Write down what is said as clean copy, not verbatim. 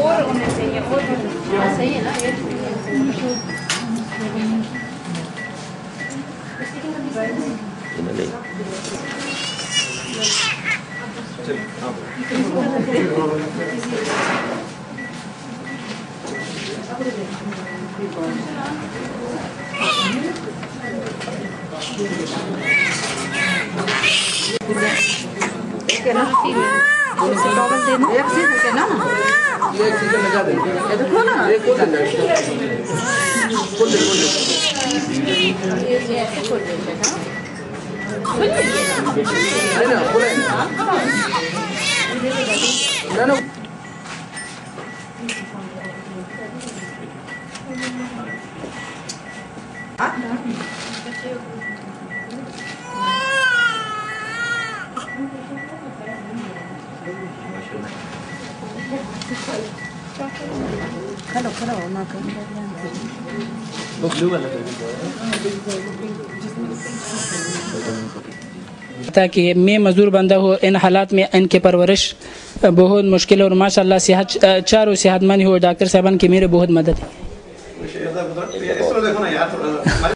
और होने चाहिए और सही है ना ये ये चीजें लगा दे ये देखो ना ये खोल दे खोल दे ये ऐसे खोल देते हैं है ना खोले ना ना खलो खलो ना कर ताकि मैं मजदूर बंदा हो इन हालात में इनके परवरिश बहुत मुश्किल और माशाल्लाह सेहत चारों सेहतमंद हो डॉक्टर साहबान की मेरे बहुत मदद है।